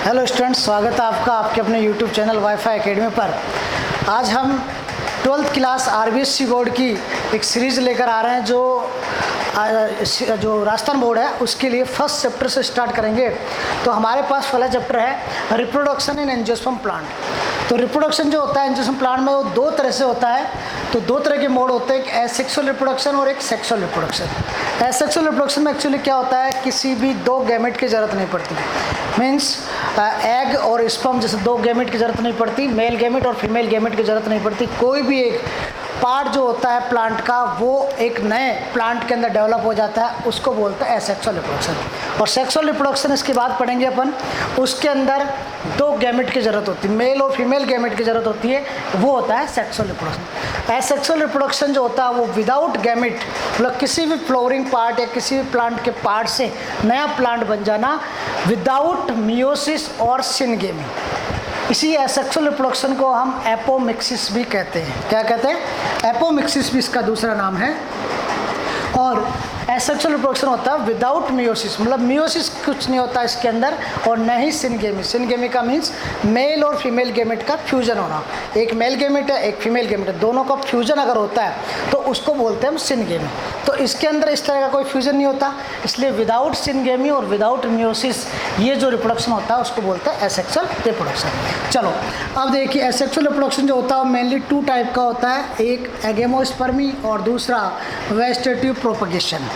Hello students, स्वागत है आपका आपके अपने यूट्यूब चैनल वाईफाई एकेडमी पर। आज हम 12th क्लास आरबीएससी बोर्ड की एक सीरीज़ लेकर आ रहे हैं जो राजस्थान बोर्ड है उसके लिए फर्स्ट चैप्टर से स्टार्ट करेंगे। तो हमारे पास पहला चैप्टर है रिप्रोडक्शन इन एंजियोस्पर्म प्लांट। तो रिप्रोडक्शन जो होता है एंजियोस्पर्म प्लांट में वो दो तरह से होता है। तो दो तरह के मोड होते हैं, एक एसेक्सुअल रिप्रोडक्शन और एक सेक्सुअल रिप्रोडक्शन। एसेक्सुअल रिप्रोडक्शन में एक्चुअली क्या होता है, किसी भी दो गैमेट की ज़रूरत नहीं पड़ती। मीन्स एग और स्पर्म जैसे दो गैमेट की ज़रूरत नहीं पड़ती, मेल गैमेट और फीमेल गैमेट की ज़रूरत नहीं पड़ती। कोई भी एक पार्ट जो होता है प्लांट का वो एक नए प्लांट के अंदर डेवलप हो जाता है, उसको बोलते हैं एसेक्सुअल रिप्रोडक्शन। और सेक्सुअल रिप्रोडक्शन इसके बाद पढ़ेंगे अपन, उसके अंदर दो गैमेट की ज़रूरत होती है, मेल और फीमेल गैमेट की ज़रूरत होती है, वो होता है सेक्सुअल रिप्रोडक्शन। एसेक्सुअल रिप्रोडक्शन जो होता है वो विदाउट गैमेट, मतलब किसी भी फ्लोरिंग पार्ट या किसी भी प्लांट के पार्ट से नया प्लांट बन जाना, विदाउट मियोसिस और सिनगेमी। इसी एसेक्सुअल रिप्रोडक्शन को हम एपोमिक्सिस भी कहते हैं। क्या कहते हैं? एपोमिक्सिस भी इसका दूसरा नाम है। और एसेक्सुअल रिप्रोडक्शन होता है विदाउट मियोसिस, मतलब मियोसिस कुछ नहीं होता इसके अंदर, और न ही सिनगेमी। सिनगेमी का मीन्स मेल और फीमेल गैमेट का फ्यूजन होना। एक मेल गैमेट है, एक फीमेल गैमेट है, दोनों का फ्यूजन अगर होता है तो उसको बोलते हैं हम सिनगेमी। तो इसके अंदर इस तरह का कोई फ्यूजन नहीं होता, इसलिए विदाउट सिनगेमी और विदाउट मियोसिस ये जो रिप्रोडक्शन होता है उसको बोलते हैं एसेक्सुअल रिप्रोडक्शन। चलो अब देखिए, एसेक्सुअल रिप्रोडक्शन जो होता है मेनली टू टाइप का होता है, एक एगेमोस्पर्मी और दूसरा वेजिटेटिव प्रोपगेशन।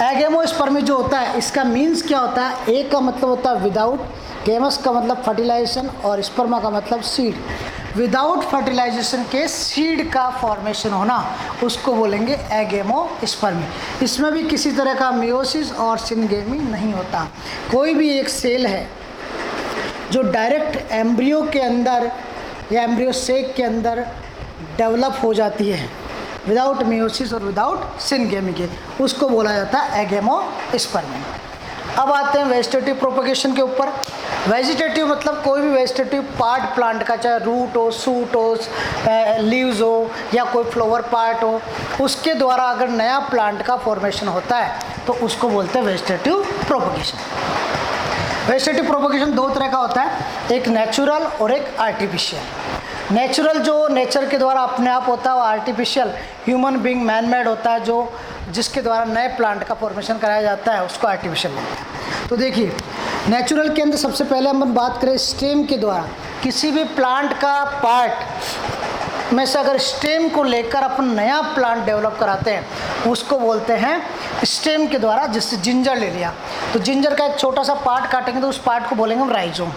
एगेमोस्पर्मी जो होता है इसका मीन्स क्या होता है, एक का मतलब होता है विदाउट, गेमस का मतलब फर्टिलाइजेशन और स्पर्मा का मतलब सीड। विदाउट फर्टिलाइजेशन के सीड का फॉर्मेशन होना उसको बोलेंगे एगेमोस्पर्मी। इसमें भी किसी तरह का मियोसिस और सिनगेमी नहीं होता। कोई भी एक सेल है जो डायरेक्ट एम्ब्रियो के अंदर या एम्ब्रियो सेक के अंदर डेवलप हो जाती है विदाउट मियोसिस और विदाउट सिनगेमी के, उसको बोला जाता है एगेमोस्पर्मी। अब आते हैं वेजिटेटिव प्रोपगेशन के ऊपर। वेजिटेटिव मतलब कोई भी वेजिटेटिव पार्ट प्लांट का, चाहे रूट हो, सूट हो, लीव्स हो या कोई फ्लावर पार्ट हो, उसके द्वारा अगर नया प्लांट का फॉर्मेशन होता है तो उसको बोलते हैं वेजिटेटिव प्रोपगेशन। वेजिटेटिव प्रोपगेशन दो तरह का होता है, एक नेचुरल और एक आर्टिफिशियल। नेचुरल जो नेचर के द्वारा अपने आप होता है, वो artificial human being man made होता है, जो जिसके द्वारा नए प्लांट का फॉर्मेशन कराया जाता है उसको आर्टिफिशियल बोलते हैं। तो देखिए, नेचुरल के अंदर सबसे पहले हम बात करें स्टेम के द्वारा, किसी भी प्लांट का पार्ट में से अगर स्टेम को लेकर अपन नया प्लांट डेवलप कराते हैं उसको बोलते हैं स्टेम के द्वारा। जिससे जिंजर ले लिया तो जिंजर का एक छोटा सा पार्ट काटेंगे तो उस पार्ट को बोलेंगे हम राइजोम।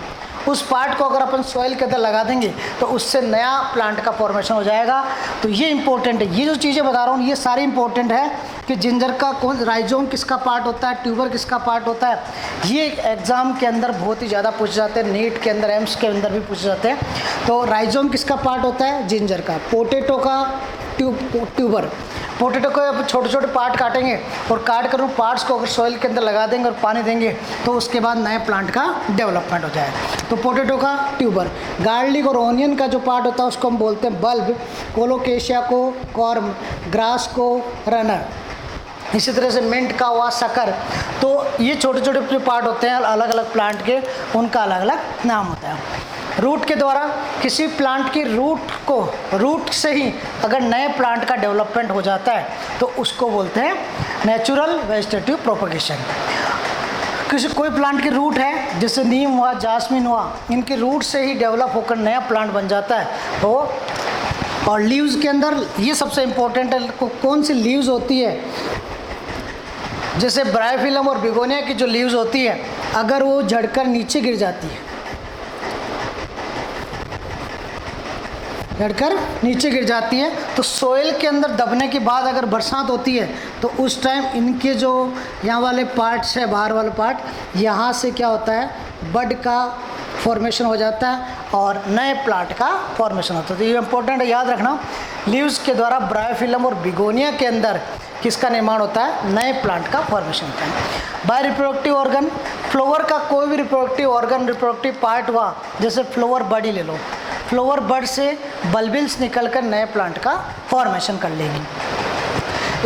उस पार्ट को अगर अपन सॉइल के अंदर लगा देंगे तो उससे नया प्लांट का फॉर्मेशन हो जाएगा। तो ये इंपॉर्टेंट है, ये जो चीज़ें बता रहा हूँ ये सारी इंपॉर्टेंट है कि जिंजर का कौन, राइजोम किसका पार्ट होता है, ट्यूबर किसका पार्ट होता है, ये एग्जाम के अंदर बहुत ही ज़्यादा पूछे जाते हैं, नीट के अंदर, एम्स के अंदर भी पूछे जाते हैं। तो राइजोम किसका पार्ट होता है? जिंजर का। पोटैटो का ट्यूबर, पोटैटो को छोटे छोटे पार्ट काटेंगे और काट कर उन पार्ट्स को अगर सॉइल के अंदर लगा देंगे और पानी देंगे तो उसके बाद नए प्लांट का डेवलपमेंट हो जाएगा। तो पोटैटो का ट्यूबर। गार्लिक और ऑनियन का जो पार्ट होता है उसको हम बोलते हैं बल्ब, कोलोकेशिया को कॉर्म, ग्रास को रनर। इसी तरह से मिंट का हुआ शक्कर। तो ये छोटे छोटे जो पार्ट होते हैं अलग अलग प्लांट के, उनका अलग अलग नाम होता है। रूट के द्वारा किसी प्लांट की रूट से ही अगर नए प्लांट का डेवलपमेंट हो जाता है तो उसको बोलते हैं नेचुरल वेजिटेटिव प्रोपगेशन। कोई प्लांट की रूट है, जैसे नीम हुआ, जास्मिन हुआ, इनकी रूट से ही डेवलप होकर नया प्लांट बन जाता है तो। और लीव्स के अंदर ये सबसे इम्पोर्टेंट है, कौन सी लीव्स होती है, जैसे ब्रायोफिलम और बिगोनिया की जो लीव्स होती है अगर वो झड़कर नीचे गिर जाती है, झड़कर नीचे गिर जाती है तो सोइल के अंदर दबने के बाद अगर बरसात होती है तो उस टाइम इनके जो यहाँ वाले पार्ट्स है, बाहर वाले पार्ट, यहाँ से क्या होता है, बड का फॉर्मेशन हो जाता है और नए प्लांट का फॉर्मेशन होता है। तो ये इंपॉर्टेंट है, याद रखना। लीव्स के द्वारा ब्रायोफिलम और बिगोनिया के अंदर किसका निर्माण होता है? नए प्लांट का फॉर्मेशन होता है। बाय रिप्रोडक्टिव ऑर्गन, फ्लावर का कोई भी रिप्रोडक्टिव ऑर्गन, रिप्रोडक्टिव पार्ट हुआ, जैसे फ्लावर बड ही ले लो, फ्लावर बड से बल्बिल्स निकलकर नए प्लांट का फॉर्मेशन कर लेगी।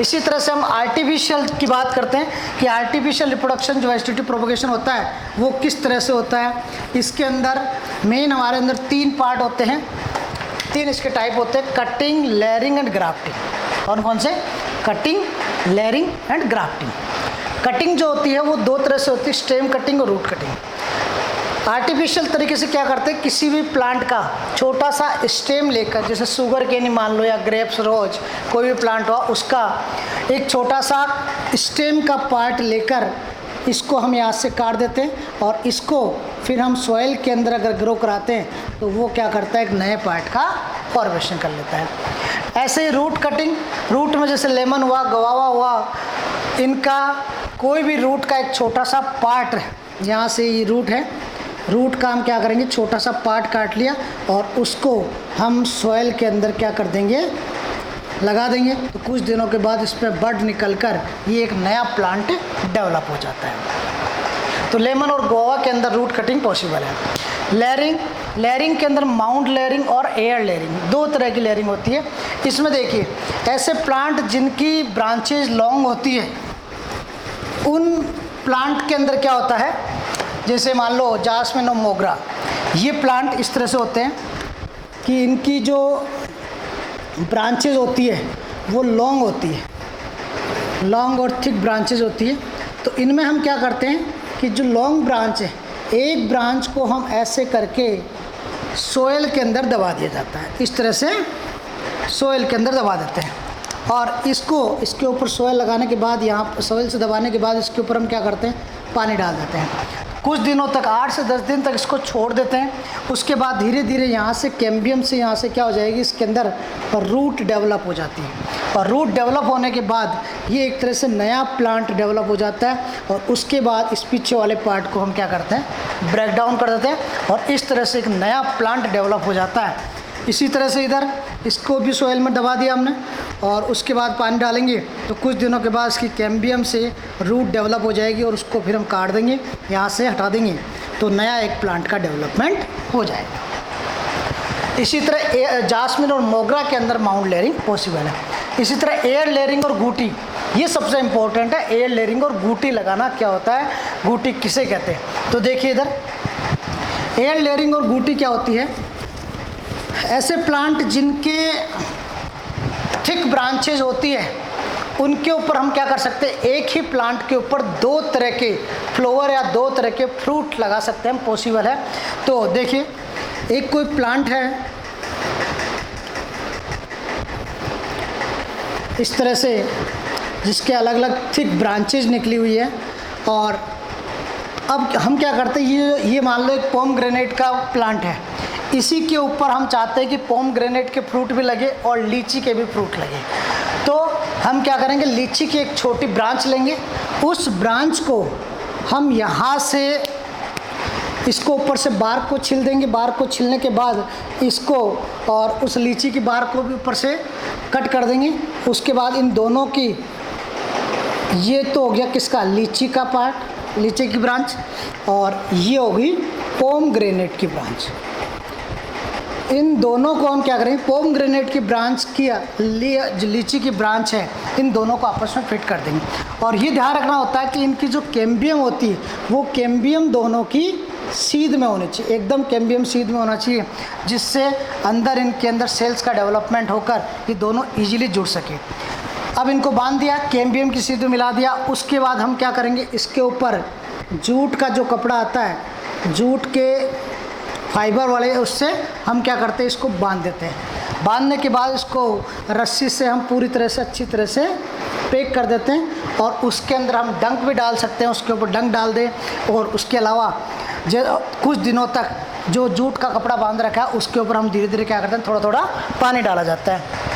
इसी तरह से हम आर्टिफिशियल की बात करते हैं कि आर्टिफिशियल रिप्रोडक्शन जो वेजिटेटिव प्रोपगेशन होता है वो किस तरह से होता है। इसके अंदर मेन हमारे अंदर 3 पार्ट होते हैं, 3 इसके टाइप होते हैं, कटिंग, लेयरिंग एंड ग्राफ्टिंग। कौन कौन से? Cutting, layering and grafting. Cutting जो होती है वो 2 तरह से होती है, स्टेम कटिंग और रूट कटिंग। आर्टिफिशियल तरीके से क्या करते हैं, किसी भी प्लांट का छोटा सा स्टेम लेकर, जैसे शुगर केनी मान लो या ग्रेप्स, रोज, कोई भी प्लांट हो, उसका एक छोटा सा स्टेम का पार्ट लेकर इसको हम यहाँ से काट देते हैं और इसको फिर हम सॉइल के अंदर अगर ग्रो कराते हैं तो वो क्या करता है, एक नए पार्ट का फॉर्मेशन कर लेता है। ऐसे ही रूट कटिंग, रूट में जैसे लेमन हुआ, गवावा हुआ, इनका कोई भी रूट का एक छोटा सा पार्ट, यहाँ से ये रूट है, रूट का हम क्या करेंगे, छोटा सा पार्ट काट लिया और उसको हम सॉइल के अंदर क्या कर देंगे, लगा देंगे। तो कुछ दिनों के बाद इस पर बड निकल कर ये एक नया प्लांट डेवलप हो जाता है। तो लेमन और गोवा के अंदर रूट कटिंग पॉसिबल है। लेयरिंग, लेयरिंग के अंदर माउंट लेयरिंग और एयर लेयरिंग, 2 तरह की लेयरिंग होती है। इसमें देखिए, ऐसे प्लांट जिनकी ब्रांचेज लॉन्ग होती है, उन प्लांट के अंदर क्या होता है, जैसे मान लो जास्मिन और मोगरा, ये प्लांट इस तरह से होते हैं कि इनकी जो ब्रांचेज होती है वो लॉन्ग होती है, लॉन्ग और थिक ब्रांचेज होती है। तो इनमें हम क्या करते हैं कि जो लॉन्ग ब्रांच है, एक ब्रांच को हम ऐसे करके सोयल के अंदर दबा दिया जाता है, इस तरह से सोयल के अंदर दबा देते हैं और इसको, इसके ऊपर सोयल लगाने के बाद, यहाँ सोयल से दबाने के बाद इसके ऊपर हम क्या करते हैं, पानी डाल देते हैं। कुछ दिनों तक, 8 से 10 दिन तक इसको छोड़ देते हैं। उसके बाद धीरे धीरे यहाँ से कैम्बियम से यहाँ से क्या हो जाएगी, इसके अंदर रूट डेवलप हो जाती है और रूट डेवलप होने के बाद ये एक तरह से नया प्लांट डेवलप हो जाता है और उसके बाद इस पीछे वाले पार्ट को हम क्या करते हैं, ब्रेक डाउन कर देते हैं और इस तरह से एक नया प्लांट डेवलप हो जाता है। इसी तरह से इधर इसको भी सोयल में दबा दिया हमने और उसके बाद पानी डालेंगे तो कुछ दिनों के बाद इसकी कैम्बियम से रूट डेवलप हो जाएगी और उसको फिर हम काट देंगे, यहाँ से हटा देंगे, तो नया एक प्लांट का डेवलपमेंट हो जाएगा। इसी तरह जास्मिन और मोगरा के अंदर माउंट लेयरिंग पॉसिबल है। इसी तरह एयर लेयरिंग और गूटी, ये सबसे इम्पोर्टेंट है। एयर लेयरिंग और गूटी लगाना क्या होता है, गूटी किसे कहते हैं, तो देखिए इधर एयर लेयरिंग और गूटी क्या होती है, ऐसे प्लांट जिनके थिक ब्रांचेज होती है उनके ऊपर हम क्या कर सकते हैं, एक ही प्लांट के ऊपर 2 तरह के फ्लावर या 2 तरह के फ्रूट लगा सकते हैं, पॉसिबल है। तो देखिए, एक कोई प्लांट है इस तरह से जिसके अलग अलग थिक ब्रांचेज निकली हुई है और अब हम क्या करते हैं, ये मान लो एक पोमग्रेनेट का प्लांट है, इसी के ऊपर हम चाहते हैं कि पोमग्रेनेट के फ्रूट भी लगे और लीची के भी फ्रूट लगे। तो हम क्या करेंगे, लीची की एक छोटी ब्रांच लेंगे, उस ब्रांच को हम यहाँ से इसको ऊपर से बार्क को छील देंगे, बार्क को छीलने के बाद इसको और उस लीची की बार्क को भी ऊपर से कट कर देंगे। उसके बाद इन दोनों की, ये तो हो गया किसका, लीची का पार्ट, लीची की ब्रांच, और ये होगी पोमग्रेनेट की ब्रांच। इन दोनों को हम क्या करेंगे, पोमग्रेनेट की ब्रांच की जो लीची की ब्रांच है, इन दोनों को आपस में फिट कर देंगे। और ये ध्यान रखना होता है कि इनकी जो कैम्बियम होती है वो कैम्बियम दोनों की सीध में होनी चाहिए, एकदम कैम्बियम सीध में होना चाहिए, जिससे अंदर इनके अंदर सेल्स का डेवलपमेंट होकर ये दोनों ईजिली जुड़ सके। अब इनको बांध दिया, कैम्बियम की सीध में मिला दिया, उसके बाद हम क्या करेंगे, इसके ऊपर जूट का जो कपड़ा आता है, जूट के फाइबर वाले, उससे हम क्या करते हैं, इसको बांध देते हैं। बांधने के बाद इसको रस्सी से हम पूरी तरह से अच्छी तरह से पैक कर देते हैं और उसके अंदर हम डंक भी डाल सकते हैं, उसके ऊपर डंक डाल दें। और उसके अलावा जो कुछ दिनों तक जो जूट का कपड़ा बांध रखा है उसके ऊपर हम धीरे धीरे क्या करते हैं, थोड़ा थोड़ा पानी डाला जाता है,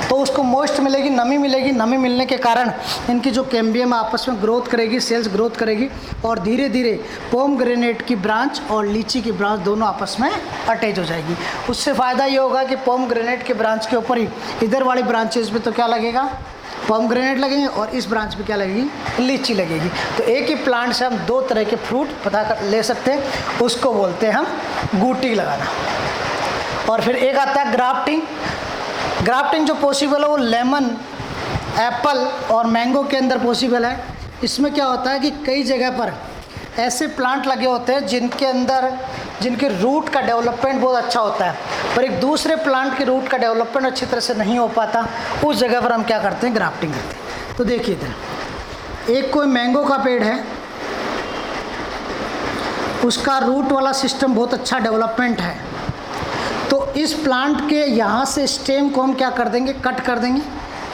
तो उसको मॉइस्ट मिलेगी, नमी मिलेगी। नमी मिलने के कारण इनकी जो कैम्बियम आपस में ग्रोथ करेगी, सेल्स ग्रोथ करेगी और धीरे धीरे पोमग्रेनेट की ब्रांच और लीची की ब्रांच दोनों आपस में अटैच हो जाएगी। उससे फ़ायदा ये होगा कि पोमग्रेनेट के ब्रांच के ऊपर ही इधर वाली ब्रांचेस पे तो क्या लगेगा, पोमग्रेनेट लगेंगे और इस ब्रांच पे क्या लगेगी, लीची लगेगी। तो एक ही प्लांट से हम 2 तरह के फ्रूट पता कर ले सकते हैं, उसको बोलते हैं हम गूटी लगाना। और फिर एक आता है ग्राफ्टिंग। ग्राफ्टिंग जो पॉसिबल है वो लेमन एप्पल और मैंगो के अंदर पॉसिबल है। इसमें क्या होता है कि कई जगह पर ऐसे प्लांट लगे होते हैं जिनके अंदर जिनके रूट का डेवलपमेंट बहुत अच्छा होता है, पर एक दूसरे प्लांट के रूट का डेवलपमेंट अच्छी तरह से नहीं हो पाता। उस जगह पर हम क्या करते हैं, ग्राफ्टिंग करते हैं। तो देखिए इधर एक कोई मैंगो का पेड़ है, उसका रूट वाला सिस्टम बहुत अच्छा डेवलपमेंट है, तो इस प्लांट के यहाँ से स्टेम को हम क्या कर देंगे, कट कर देंगे।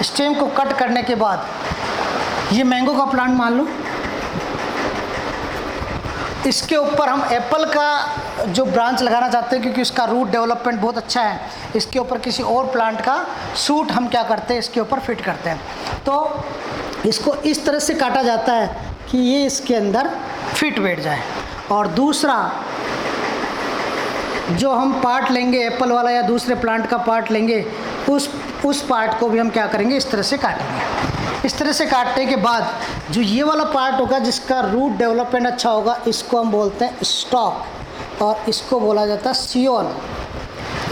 स्टेम को कट करने के बाद ये मैंगो का प्लांट मान लो, इसके ऊपर हम एप्पल का जो ब्रांच लगाना चाहते हैं क्योंकि उसका रूट डेवलपमेंट बहुत अच्छा है, इसके ऊपर किसी और प्लांट का सूट हम क्या करते हैं, इसके ऊपर फिट करते हैं। तो इसको इस तरह से काटा जाता है कि ये इसके अंदर फिट बैठ जाए। और दूसरा जो हम पार्ट लेंगे एप्पल वाला या दूसरे प्लांट का पार्ट लेंगे, उस पार्ट को भी हम क्या करेंगे, इस तरह से काटेंगे। इस तरह से काटने के बाद जो ये वाला पार्ट होगा जिसका रूट डेवलपमेंट अच्छा होगा, इसको हम बोलते हैं स्टॉक, और इसको बोला जाता है सियोन।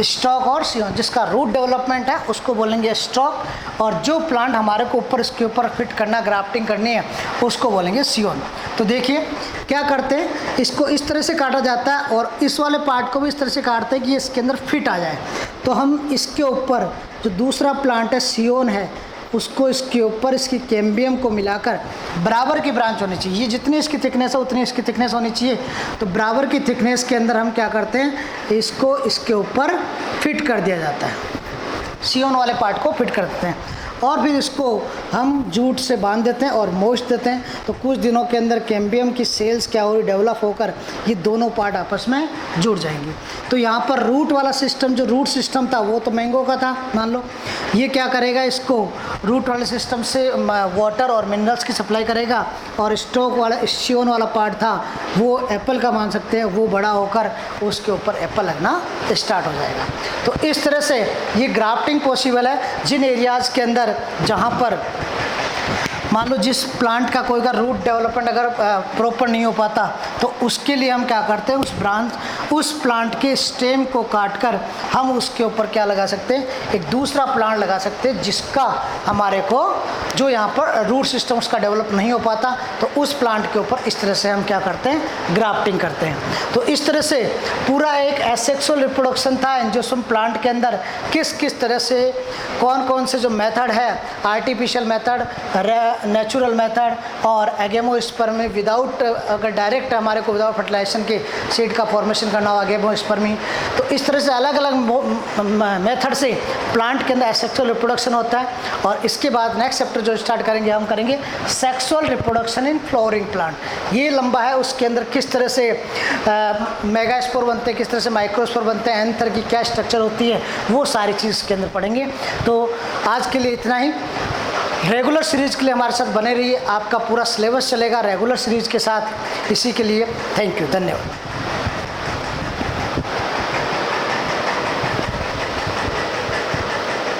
स्टॉक और सियोन, जिसका रूट डेवलपमेंट है उसको बोलेंगे स्टॉक, और जो प्लांट हमारे को ऊपर इसके ऊपर फिट करना, ग्राफ्टिंग करनी है, उसको बोलेंगे सियोन। तो देखिए क्या करते हैं, इसको इस तरह से काटा जाता है और इस वाले पार्ट को भी इस तरह से काटते हैं कि इसके अंदर फिट आ जाए। तो हम इसके ऊपर जो दूसरा प्लांट है सियोन है, उसको इसके ऊपर इसकी कैम्बियम को मिलाकर बराबर की ब्रांच होनी चाहिए। ये जितनी इसकी थिकनेस है उतनी इसकी थिकनेस होनी चाहिए। तो बराबर की थिकनेस के अंदर हम क्या करते हैं, इसको इसके ऊपर फिट कर दिया जाता है, सियोन वाले पार्ट को फिट कर देते हैं और फिर इसको हम जूट से बांध देते हैं और मोच देते हैं। तो कुछ दिनों के अंदर कैम्बियम की सेल्स क्या हो डेवलप होकर ये दोनों पार्ट आपस में जुड़ जाएंगे। तो यहाँ पर रूट वाला सिस्टम, जो रूट सिस्टम था वो तो मैंगो का था मान लो, ये क्या करेगा, इसको रूट वाले सिस्टम से वाटर और मिनरल्स की सप्लाई करेगा, और स्टॉक वाला सियोन वाला पार्ट था वो एप्पल का मान सकते हैं, वो बड़ा होकर उसके ऊपर एप्पल लगना स्टार्ट हो जाएगा। तो इस तरह से ये ग्राफ्टिंग पॉसिबल है जिन एरियाज़ के अंदर जहाँ पर मान लो जिस प्लांट का कोई का रूट डेवलपमेंट अगर प्रॉपर नहीं हो पाता, तो उसके लिए हम क्या करते हैं, उस प्लांट के स्टेम को काटकर हम उसके ऊपर क्या लगा सकते हैं, एक दूसरा प्लांट लगा सकते हैं जिसका हमारे को जो यहाँ पर रूट सिस्टम उसका डेवलप नहीं हो पाता, तो उस प्लांट के ऊपर इस तरह से हम क्या करते हैं, ग्राफ्टिंग करते हैं। तो इस तरह से पूरा एक एसेक्सुअल रिप्रोडक्शन था एंजियोस्पर्म प्लांट के अंदर, किस किस तरह से कौन कौन से जो मेथड है, आर्टिफिशियल मेथड, नेचुरल मेथड और एगेमोस्पर्मी विदाउट, अगर डायरेक्ट हमारे को विदाउट फर्टिलाइजेशन के सीड का फॉर्मेशन करना हो एगेमोस्पर्मी, तो इस तरह से अलग अलग मेथड से प्लांट के अंदर एसेक्सुअल रिप्रोडक्शन होता है। और इसके बाद नेक्स्ट चैप्टर जो स्टार्ट करेंगे हम करेंगे sexual reproduction in flowering plant. ये लंबा है, उसके अंदर किस तरह से मेगास्पोर बनते हैं, किस तरह से माइक्रोस्पोर बनते हैं, एंथर की क्या स्ट्रक्चर होती है, वो सारी चीज़ इसके अंदर पढ़ेंगे। तो आज के लिए इतना ही। रेगुलर सीरीज़ के लिए हमारे साथ बने रहिए, आपका पूरा सिलेबस चलेगा रेगुलर सीरीज़ के साथ। इसी के लिए थैंक यू, धन्यवाद।